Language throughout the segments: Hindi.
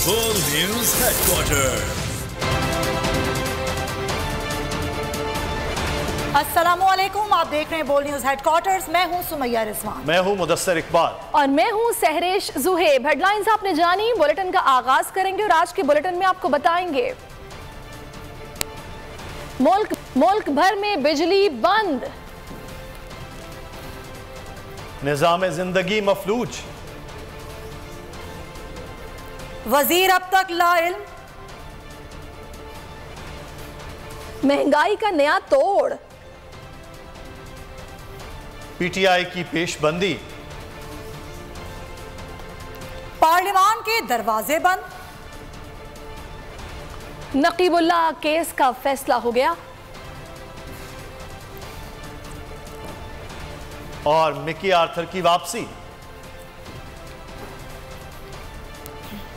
बोल न्यूज हेडक्वार्टर। अस्सलामुअलैकुम, आप देख रहे हैं बोल न्यूज हेडक्वार्टर्स। मैं हूं सुमैया रिजवान, मैं हूं मुदस्सिर इकबाल और मैं हूं सहरेश जुहेब। हेडलाइंस आपने जानी, बुलेटिन का आगाज करेंगे और आज के बुलेटिन में आपको बताएंगे मुल्क भर में बिजली बंद, निजाम जिंदगी मफलूज, वजीर अब तक लाइल्म, महंगाई का नया तोड़, पीटीआई की पेशबंदी, पार्लियामान के दरवाजे बंद, नकीबुल्लाह केस का फैसला हो गया और मिकी आर्थर की वापसी।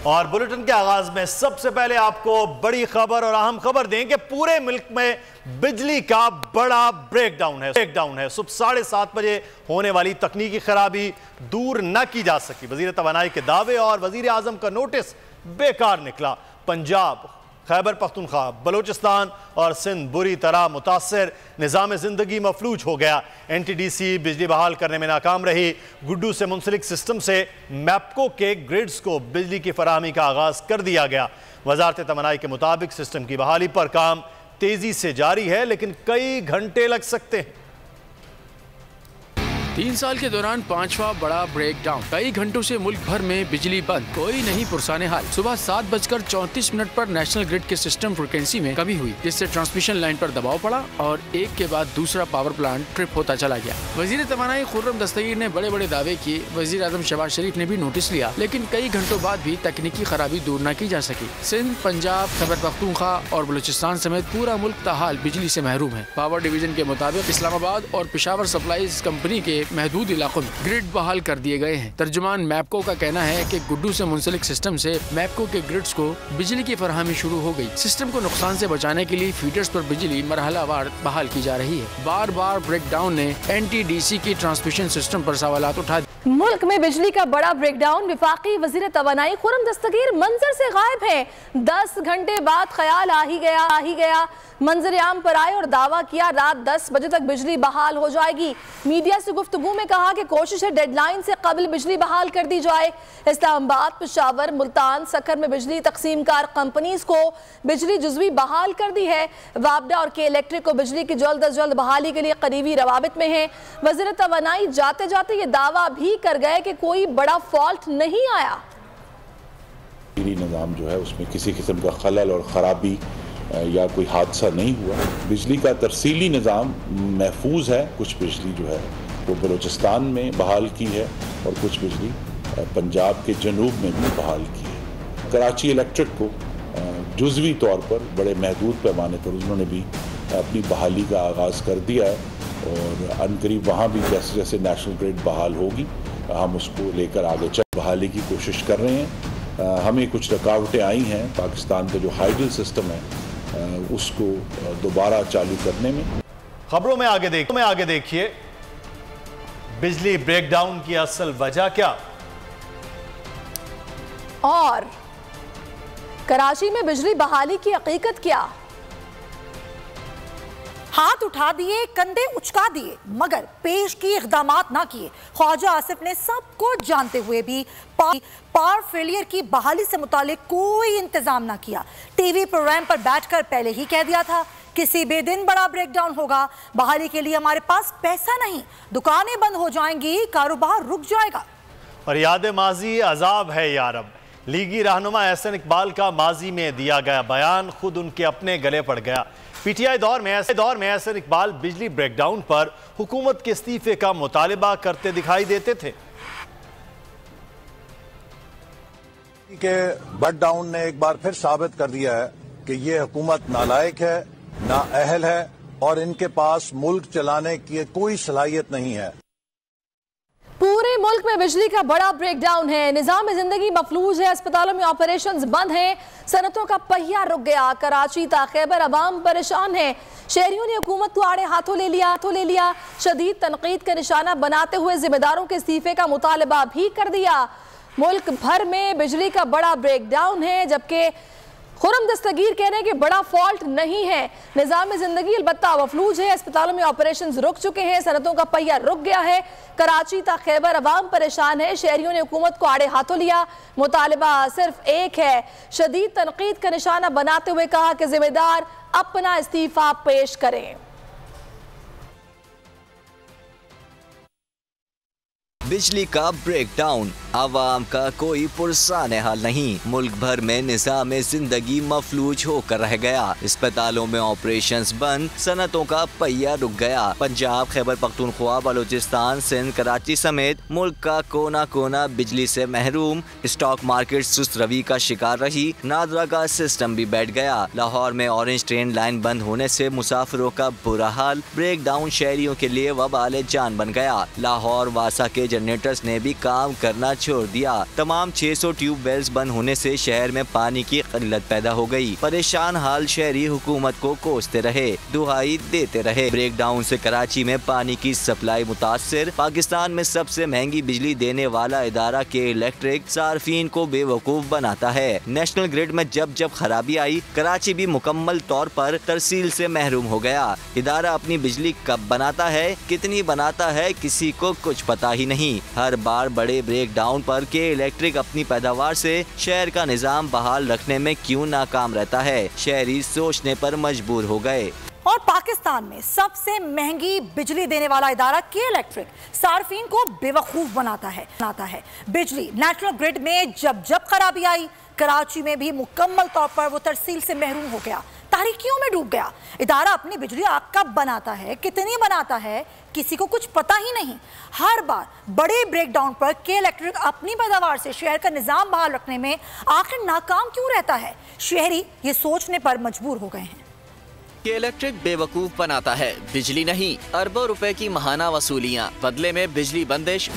और बुलेटिन के आगाज में सबसे पहले आपको बड़ी खबर और अहम खबर दें कि पूरे मुल्क में बिजली का बड़ा ब्रेकडाउन है। सुबह 7:30 बजे होने वाली तकनीकी खराबी दूर न की जा सकी। वजीर तवानाई के दावे और वजीर आजम का नोटिस बेकार निकला। पंजाब, खैबर पख्तूनख्वा, बलोचिस्तान और सिंध बुरी तरह मुतासर, निज़ाम ज़िंदगी मफलूज हो गया। NTDC बिजली बहाल करने में नाकाम रही। गुड्डू से मुंसलिक सिस्टम से मैपको के ग्रिड्स को बिजली की फराहमी का आगाज़ कर दिया गया। वजारत तवानाई के मुताबिक सिस्टम की बहाली पर काम तेज़ी से जारी है, लेकिन कई घंटे लग सकते हैं। 3 साल के दौरान 5वां बड़ा ब्रेकडाउन। कई घंटों से मुल्क भर में बिजली बंद, कोई नहीं पुरसाने हाल। सुबह 7:34 पर नेशनल ग्रिड के सिस्टम फ्रिक्वेंसी में कमी हुई, जिससे ट्रांसमिशन लाइन पर दबाव पड़ा और एक के बाद दूसरा पावर प्लांट ट्रिप होता चला गया। वजीर तवानाई खुर्रम दस्तगीर ने बड़े बड़े दावे किए। वजीर आजम शहबाज शरीफ ने भी नोटिस लिया, लेकिन कई घंटों बाद भी तकनीकी खराबी दूर न की जा सकी। सिंध, पंजाब, खैबर पख्तूनख्वा और बलूचिस्तान समेत पूरा मुल्क ताहाल बिजली से महरूम है। पावर डिवीजन के मुताबिक इस्लामाबाद और पेशावर सप्लाईज कंपनी के महदूद इलाकों में ग्रिड बहाल कर दिए गए हैं। तर्जुमान मैपको का कहना है कि गुड्डू से मुंसलिक सिस्टम से मैपको के ग्रिड्स को बिजली की फराहमी शुरू हो गई। सिस्टम को नुकसान से बचाने के लिए फीडर्स पर बिजली मरहलावार बहाल की जा रही है। बार बार ब्रेकडाउन ने NTDC की ट्रांसमिशन सिस्टम पर सवालात उठा। मुल्क में बिजली का बड़ा ब्रेकडाउन। विफाकी वजीर तवानाई खुर्रम दस्तगीर मंजर से गायब है। 10 घंटे बाद ख्याल आ ही गया मंजर आम पर आए और दावा किया रात 10 बजे तक बिजली बहाल हो जाएगी। मीडिया से गुफ्तगू में कहा कि कोशिश है डेडलाइन से कबल बिजली बहाल कर दी जाए। इस्लामाबाद, पेशावर, मुल्तान, सखर में बिजली तकसीम कार कंपनीज को बिजली जुज़वी बहाल कर दी है। वाबडा और के इलेक्ट्रिक को बिजली की जल्द अज जल्द बहाली के लिए करीबी रवाबित में है। वज़ीर तवानाई जाते जाते ये दावा भी कर गए कि कोई बड़ा फॉल्ट नहीं आया। निज़ाम जो है उसमें किसी किस्म का खलल और ख़राबी या कोई हादसा नहीं हुआ। बिजली का तरसीली निज़ाम महफूज है। कुछ बिजली जो है वो बलूचिस्तान में बहाल की है और कुछ बिजली पंजाब के जनूब में भी बहाल की है। कराची इलेक्ट्रिक को जुज़वी तौर पर बड़े महदूद पैमाने पर उन्होंने भी अपनी बहाली का आगाज़ कर दिया है और अनकरीब वहाँ भी जैसे जैसे नेशनल ग्रिड बहाल होगी हम उसको लेकर आगे बहाली की कोशिश कर रहे हैं। हमें कुछ रुकावटें आई हैं पाकिस्तान का जो हाइडल सिस्टम है उसको दोबारा चालू करने में। खबरों में आगे देखिए बिजली ब्रेकडाउन की असल वजह क्या और कराची में बिजली बहाली की हकीकत क्या। हाथ उठा दिए, कंधे उचका दिए, मगर पेश की इक़दामात ना किए। ख्वाजा आसिफ ने सब कुछ जानते हुए भी पावर फेलियर की बहाली से मुतालिक कोई इंतजाम ना किया। टीवी प्रोग्राम पर बैठकर पहले ही कह दिया था किसी भी दिन बड़ा ब्रेकडाउन होगा, बहाली के लिए हमारे पास पैसा नहीं, दुकानें बंद हो जाएंगी, कारोबार रुक जाएगा। और याद माजी अजाब है यारब। लीगी रहनुमा एहसन इकबाल का माजी में दिया गया बयान खुद उनके अपने गले पड़ गया। पीटीआई दौर में एहसन इकबाल बिजली ब्रेकडाउन पर हुकूमत के इस्तीफे का मुतालिबा करते दिखाई देते थे। के बट डाउन ने एक बार फिर साबित कर दिया है कि ये हुकूमत नालायक है, नाअहल है और इनके पास मुल्क चलाने की कोई सलाहियत नहीं है। पूरे मुल्क में बिजली का बड़ा ब्रेकडाउन है। निजाम जिंदगी मफलूज है। अस्पतालों में ऑपरेशंस बंद हैं। सनतों का पहिया रुक गया। कराची ता खैबर अवाम परेशान है। शहरियों ने हुकूमत को आड़े हाथों ले लिया। शदीद तनकीद का निशाना बनाते हुए जिम्मेदारों के इस्तीफे का मुतालबा भी कर दिया। मुल्क भर में बिजली का बड़ा ब्रेकडाउन है, जबकि खुरम दस्तगीर कह रहे हैं कि बड़ा फॉल्ट नहीं है। निज़ाम ज़िंदगी अलबत्ता मफलूज है, अस्पतालों में ऑपरेशंस रुक चुके हैं, सनतों का पहिया रुक गया है। कराची तक खैबर अवाम परेशान है। शहरियों ने हुकूमत को आड़े हाथों लिया। मुतालिबा सिर्फ एक है, शदीद तनकीद का निशाना बनाते हुए कहा कि जिम्मेदार अपना इस्तीफा पेश करें। बिजली का ब्रेकडाउन, आवाम का कोई पुरसाने हाल नहीं। मुल्क भर में निज़ाम जिंदगी मफलूज होकर रह गया। अस्पतालों में ऑपरेशंस बंद, सनतों का पहिया रुक गया। पंजाब, खैबर पख्तूनख्वा, बलूचिस्तान, सिंध, कराची समेत मुल्क का कोना कोना बिजली से महरूम। स्टॉक मार्केट सुस्त रवि का शिकार रही। नादरा का सिस्टम भी बैठ गया। लाहौर में ऑरेंज ट्रेन लाइन बंद होने से मुसाफिरों का बुरा हाल। ब्रेकडाउन शहरियों के लिए वबाल जान बन गया। लाहौर वासा के जनरेटर्स ने भी काम करना छोड़ दिया। तमाम 600 ट्यूबवेल्स बंद होने से शहर में पानी की किल्लत पैदा हो गई। परेशान हाल शहरी हुकूमत को कोसते रहे, दुहाई देते रहे। ब्रेकडाउन से कराची में पानी की सप्लाई मुतासिर। पाकिस्तान में सबसे महंगी बिजली देने वाला इदारा के इलेक्ट्रिक सार्फिन को बेवकूफ बनाता है। नेशनल ग्रिड में जब जब खराबी आई, कराची भी मुकम्मल तौर पर तरसील से महरूम हो गया। इदारा अपनी बिजली कब बनाता है, कितनी बनाता है, किसी को कुछ पता ही नहीं। हर बार बड़े ब्रेकडाउन पर के इलेक्ट्रिक अपनी पैदावार से शहर का निजाम बहाल रखने में क्यों नाकाम रहता है, शहरी सोचने पर मजबूर हो गए। और पाकिस्तान में सबसे महंगी बिजली देने वाला इदारा के इलेक्ट्रिक सार्फिन को बेवकूफ बनाता है। बिजली नेशनल ग्रिड में जब जब खराबी आई, कराची में भी मुकम्मल तौर पर वो तरसील से महरूम हो गया, तारीकियों में डूब गया। इदारा अपनी बिजली कब बनाता है, कितनी बनाता है, किसी को कुछ पता ही नहीं। हर बार बड़े ब्रेकडाउन पर के इलेक्ट्रिक अपनी पैदावार से शहर का निजाम बहाल रखने में आखिर नाकाम क्यों रहता है, शहरी ये सोचने पर मजबूर हो गए हैं। के इलेक्ट्रिक बेवकूफ बनाता है, बिजली नहीं। अरबों रुपए की महाना वसूलियाँ, बदले में बिजली बंदिश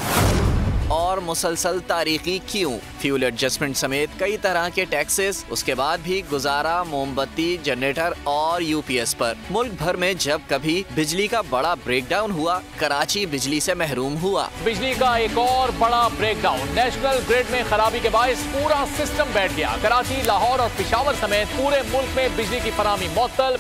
और मुसलसल तारीखी क्यों, फ्यूल एडजस्टमेंट समेत कई तरह के टैक्सेस, उसके बाद भी गुजारा मोमबत्ती, जनरेटर और यूपीएस पर। मुल्क भर में जब कभी बिजली का बड़ा ब्रेकडाउन हुआ, कराची बिजली से महरूम हुआ। बिजली का एक और बड़ा ब्रेकडाउन, नेशनल ग्रिड में खराबी के बायस पूरा सिस्टम बैठ गया। कराची, लाहौर और पेशावर समेत पूरे मुल्क में बिजली की फराहमी मुअत्तल।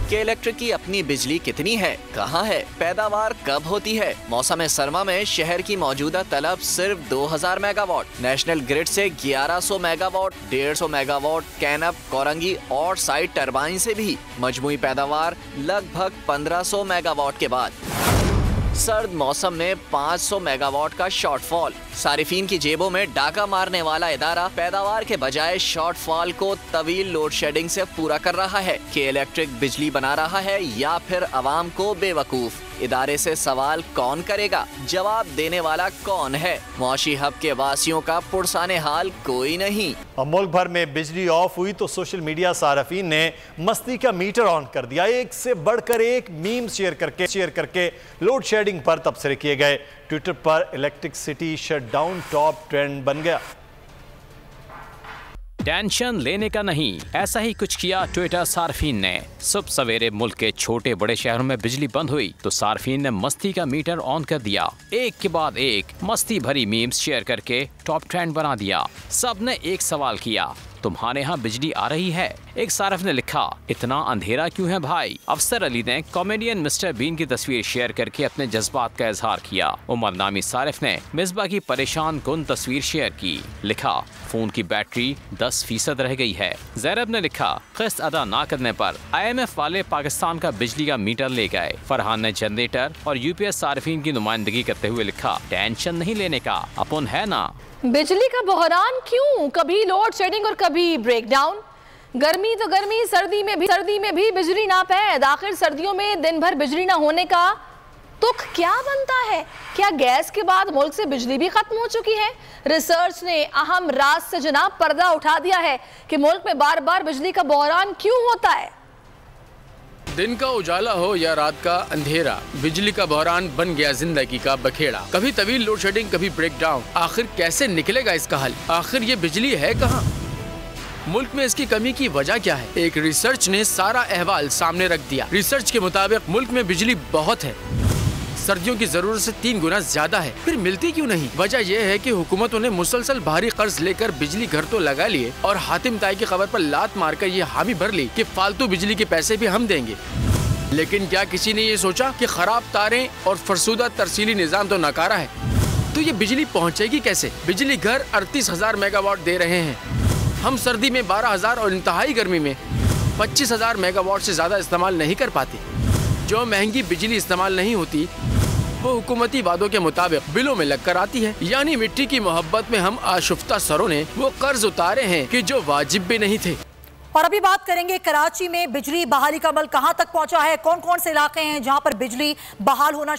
के इलेक्ट्रिक की अपनी बिजली कितनी है, कहाँ है, पैदावार कब होती है। मौसम सरमा में शहर की मौजूदा तलब सिर्फ 2000 मेगावाट, नेशनल ग्रिड से 1100 मेगावाट, 150 मेगावाट कैनप, कोरंगी और साइड टरबाइन से भी मजमुई पैदावार लगभग 1500 मेगावाट के बाद सर्द मौसम में 500 मेगावाट का शॉर्टफॉल। सारिफीन की जेबों में डाका मारने वाला इदारा पैदावार के बजाय शॉर्टफॉल को तवील लोड शेडिंग से पूरा कर रहा है। के इलेक्ट्रिक बिजली बना रहा है या फिर अवाम को बेवकूफ। इदारे से सवाल कौन करेगा, जवाब देने वाला कौन है। मुआशी हब के वासियों का पुरसाने हाल कोई नहीं। अब मुल्क भर में बिजली ऑफ हुई तो सोशल मीडिया सारफीन ने मस्ती का मीटर ऑन कर दिया। एक से बढ़कर एक मीम शेयर करके लोड शेडिंग पर तबसरे किए गए। ट्विटर पर electric city shutdown top trend बन गया। टेंशन लेने का नहीं, ऐसा ही कुछ किया ट्विटर सार्फिन ने। सुबह सवेरे मुल्क के छोटे बड़े शहरों में बिजली बंद हुई तो सार्फिन ने मस्ती का मीटर ऑन कर दिया। एक के बाद एक मस्ती भरी मीम्स शेयर करके टॉप ट्रेंड बना दिया। सबने एक सवाल किया, तुम्हारे यहाँ बिजली आ रही है? एक सारफ ने लिखा, इतना अंधेरा क्यों है भाई? अफसर अली ने कॉमेडियन मिस्टर बीन की तस्वीर शेयर करके अपने जज्बात का इजहार किया। उमर नामी सारिफ ने मिसबा की परेशान कुन तस्वीर शेयर की, लिखा, फोन की बैटरी 10% रह गई है। जैरब ने लिखा, किस्त अदा ना करने पर IMF वाले पाकिस्तान का बिजली का मीटर ले गए। फरहान ने जनरेटर और UPS सारिफीन की नुमाइंदगी करते हुए लिखा, टेंशन नहीं लेने का, अपन है ना। बिजली का बहरान क्यों, कभी लोड शेडिंग और कभी ब्रेकडाउन। गर्मी तो गर्मी, सर्दी में भी बिजली ना पैद। आखिर सर्दियों में दिन भर बिजली ना होने का तुक क्या बनता है? क्या गैस के बाद मुल्क से बिजली भी खत्म हो चुकी है? रिसर्च ने अहम राज से जनाब पर्दा उठा दिया है कि मुल्क में बार बार बिजली का बहरान क्यों होता है। दिन का उजाला हो या रात का अंधेरा, बिजली का बहरान बन गया जिंदगी का बखेड़ा। कभी तवील लोड शेडिंग, कभी ब्रेकडाउन। आखिर कैसे निकलेगा इसका हल? आखिर ये बिजली है कहाँ? मुल्क में इसकी कमी की वजह क्या है? एक रिसर्च ने सारा अहवाल सामने रख दिया। रिसर्च के मुताबिक मुल्क में बिजली बहुत है, सर्दियों की जरूरत से 3 गुना ज्यादा है, फिर मिलती क्यों नहीं? वजह यह है कि हुकूमतों ने मुसलसल भारी कर्ज लेकर बिजली घर तो लगा लिए और हातिम ताई की खबर पर लात मारकर ये हामी भर ली कि फालतू बिजली के पैसे भी हम देंगे। लेकिन क्या किसी ने ये सोचा कि खराब तारें और फरसूदा तरसीली निजाम तो नकारा है, तो ये बिजली पहुँचेगी कैसे? बिजली घर 38,000 मेगावाट दे रहे हैं, हम सर्दी में 12,000 और इंतहाई गर्मी में 25,000 मेगावाट से ज्यादा इस्तेमाल नहीं कर पाते। जो महंगी बिजली इस्तेमाल नहीं होती वो हुकूमती वादों के मुताबिक बिलों में लगकर आती है। यानी मिट्टी की मोहब्बत में हम आशुफ्ता सरों ने वो कर्ज उतारे हैं कि जो वाजिब भी नहीं थे। और अभी बात करेंगे कराची में बिजली बहाली का अमल कहां तक पहुंचा है, कौन कौन से इलाके हैं जहां पर बिजली बहाल होना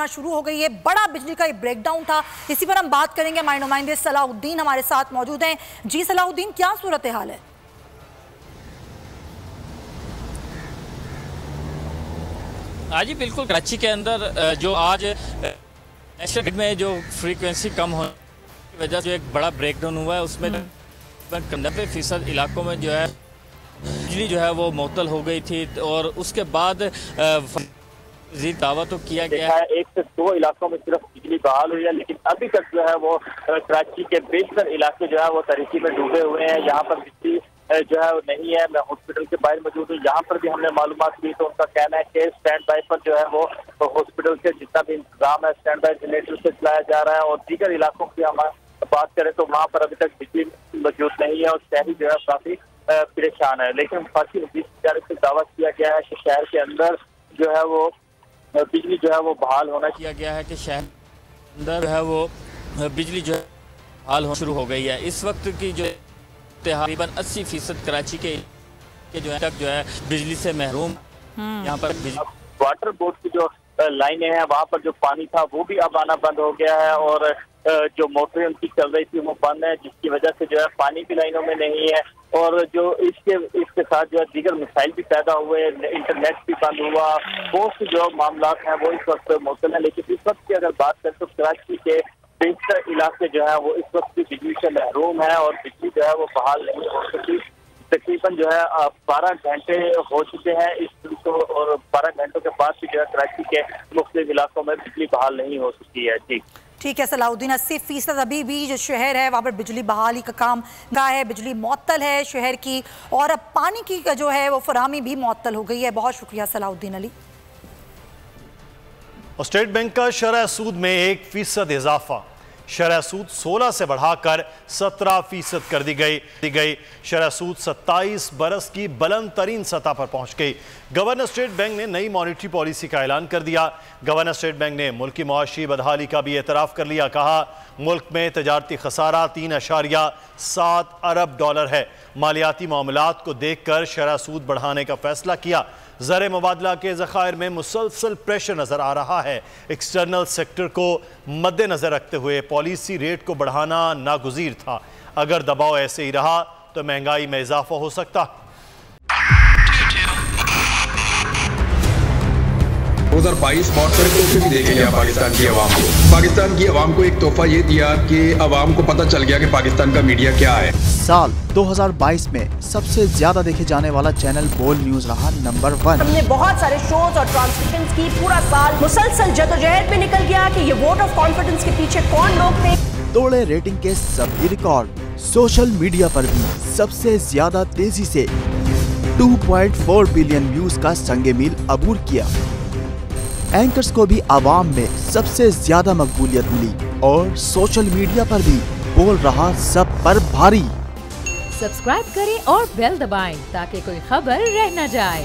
शुरू हो गई है। बड़ा बिजली का एक ब्रेकडाउन था, इसी पर हम बात करेंगे। हमारे नुमाइंदे सलाहुद्दीन हमारे साथ मौजूद हैं। जी सलाहुद्दीन, क्या सूरत हाल है? हाँ जी बिल्कुल, कराची के अंदर जो आज नेशनल ग्रिड में जो फ्रीक्वेंसी कम होने की वजह से जो एक बड़ा ब्रेकडाउन हुआ है, उसमें 90% इलाकों में जो है बिजली जो है वो मुअत्तल हो गई थी। और उसके बाद दावा तो किया गया है 1 से 2 इलाकों में सिर्फ बिजली बहाल हुई है, लेकिन अभी तक जो है वो कराची के बेशतर इलाके जो है वो तारीकी में डूबे हुए हैं। यहाँ पर बिजली जो है वो नहीं है। मैं हॉस्पिटल के बाहर मौजूद हूँ, यहाँ पर भी हमने मालूमात की तो उनका कहना है कि स्टैंड बाई पर जो है वो हॉस्पिटल से जितना भी इंतजाम है स्टैंड बाई जनरेटर से चलाया जा रहा है। और दीगर इलाकों की हम बात करें तो वहाँ पर अभी तक बिजली मौजूद नहीं है और शहरी जो है काफी परेशान है। लेकिन वफाकी वज़ीर की जानिब से दावा किया गया है कि शहर के अंदर जो है वो बिजली जो है वो बहाल होना किया गया है कि शहर अंदर है वो बिजली जो है बहाल होना शुरू हो गई है। इस वक्त की जो तकरीबन 80% कराची के जो है तक जो है बिजली से महरूम। यहाँ पर वाटर बोर्ड की जो लाइनें हैं वहाँ पर जो पानी था वो भी अब आना बंद हो गया है और जो मोटरें उनकी चल रही थी वो बंद है, जिसकी वजह से जो है पानी भी लाइनों में नहीं है। और जो इसके साथ जो है दीगर मिसाइल भी पैदा हुए, इंटरनेट भी बंद हुआ, बहुत से जो मामला हैं वो इस वक्त मुअत्तल है। लेकिन इस वक्त की अगर बात करें तो कराची के बेशतर इलाके जो है वो इस वक्त भी बिजली से महरूम है और बिजली जो है वो बहाल नहीं हो सकी। तकरीबन जो है 12 घंटे हो चुके हैं इस तो, और 12 घंटों के बाद भी जो है कराची के मुख्तलिफ इलाकों में बिजली बहाल नहीं हो सकी है। जी ठीक है सलाहुद्दीन, 80% अभी भी जो शहर है वहाँ पर बिजली बहाली का काम का है, बिजली मुअत्तल है शहर की, और अब पानी की जो है वो फराहमी भी मुअत्तल हो गई है। बहुत शुक्रिया सलाहुद्दीन अली। स्टेट बैंक का शरह सूद में 1% इजाफा, शरह सूद 16 से बढ़ाकर 17% कर दी गई। शरह सूद 27 बरस की बुलंद तरीन सतह पर पहुंच गई। गवर्नर स्टेट बैंक ने नई मॉनेटरी पॉलिसी का ऐलान कर दिया। गवर्नर स्टेट बैंक ने मुल्क की मुआशी बदहाली का भी एतराफ़ कर लिया। कहा मुल्क में तजारती खसारा 3.7 अरब डॉलर है। मालियाती मामलात को देखकर शरह सूद बढ़ाने का फैसला किया। ज़र मुबादला के ज़खायर में मुसलसल प्रेशर नज़र आ रहा है। एक्सटर्नल सेक्टर को मद्देनज़र रखते हुए पॉलिसी रेट को बढ़ाना नागुज़ीर था। अगर दबाव ऐसे ही रहा तो महंगाई में इजाफा हो सकता। 2022 बहुत सारे तोहफे भी देखे गया पाकिस्तान की आवाम को। पाकिस्तान की आवाम को एक तोहफा ये दिया कि आवाम को पता चल गया कि पाकिस्तान का मीडिया क्या है। साल 2022 में सबसे ज्यादा देखे जाने वाला चैनल बोल न्यूज रहा नंबर 1। हमने बहुत सारे शोज और ट्रांसमिशंस की, पूरा साल मुसलसल जदोजहद में निकल गया कि ये वोट ऑफ कॉन्फिडेंस के पीछे कौन लोग थे। तोड़े रेटिंग के सभी रिकॉर्ड। सोशल मीडिया पर भी सबसे ज्यादा तेजी से 2.4 बिलियन व्यूज का संगे मील अबूर किया। एंकर्स को भी आवाम में सबसे ज्यादा मकबूलियत मिली और सोशल मीडिया पर भी बोल रहा सब पर भारी। सब्सक्राइब करें और बेल दबाएं ताकि कोई खबर रह न जाए।